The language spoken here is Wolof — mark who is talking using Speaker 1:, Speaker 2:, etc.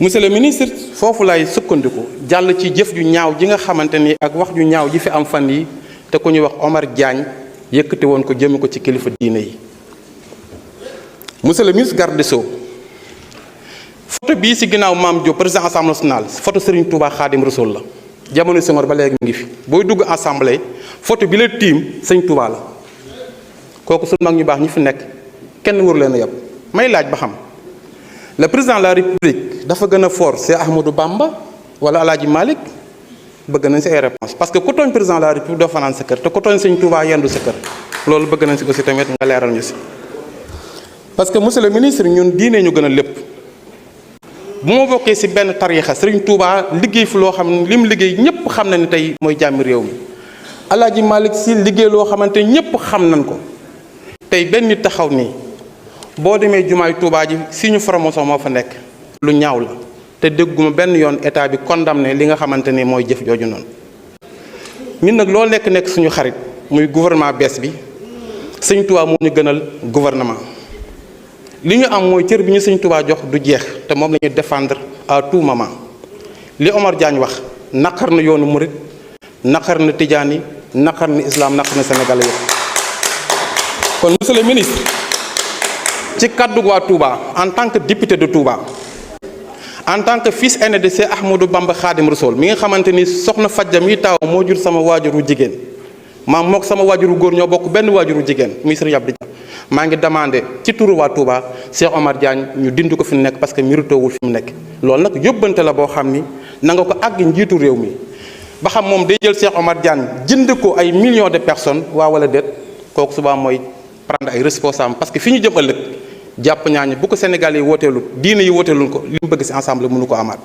Speaker 1: monsieur le ministre foofu lay sukkandiku jàll ci jëf ju ñaaw ji nga xamante ni ak wax ju ñaaw ji fi am fan yi te ku ñuy wax Omar Diagne yëkkati woon ko jëme ko ci kilifa diine yi. monsieur le ministre garde des Sceaux photo bii ci ginnaaw Mame Diop président assemblée nationale photo Serigne Touba Khadim Rassoul la jamono Senghor ba léegi ngi fi booy dugg assemblée photo bi la tiim Serigne Touba la kooku su mag ñu baax ñi fi nekk kenn waru leen a yab may laaj ba xam le président de la république dafa gën a fort c'est Ahmadou Bamba wala El Hadj Malick bëgg nañ ci ay réponse parce que ku tooñ président de la république doo fanaan sa kër te ku tooñ Serigne Touba yendu sa kër loolu bëgg nañ ci aussi tamit nga leeral ñu ci. parce que monsieur le ministre ñun diine ñu gën a lépp bu ma bokkee ci benn tariixa Serigne Touba liggéey fi loo xam ne li mu liggéey ñëpp xam na ni tey mooy jàmmi réew mi El Hadj Malick Sy liggéey loo xamante ñëpp xam nañ ko tey benn nit taxaw nii boo demee jumaay Touba ji si ñu promotion moo fa nekk lu ñaaw la te dégguma benn yoon état bi condamné li nga xamante ni mooy jëf jooju noonu ñun nag loolu nekk suñu xarit muy gouvernement bees bi Serigne Touba moo ñu gënal gouvernement. li ñu am mooy cër bi ñu Sëñ Touba jox du jeex te moom la ñuy défendre à tout moment li Omar Diagne wax naqar na yoonu murit naqar na tijaan yi naqar na islam naqar na Sénégal yëpp. kon monsieur le ministre ci kàddu waa Touba en tant que député de Touba en tant que fils aîné de Cheikh Ahmadou Bamba Khadim Rassoul mi nga xamante ni soxna Fajja mi taaw moo jur sama waajuru jigéen maam mook sama waajuru góor ñoo bokk benn waajuru jigéen muy Serigne Abdou Dia maa ngi demandé ci turu waa Touba Cheikh Omar Diagne ñu dindi ko fi mu nekk parce que méritowul fi mu nekk loolu nag yóbbante la boo xam ni na nga ko àgg njiitu réew mi ba xam moom day jël Cheikh Omar Diagne jënd ko ay millions de personnes waa wala déet kooku subaa mooy prendre ay responsables parce que fi ñu jëm ëllëg jàpp ñaañu bu ko Sénégal yi wooteelu diine yi wooteelul ko li mu bëgg ci ensemble mënu ko amaat.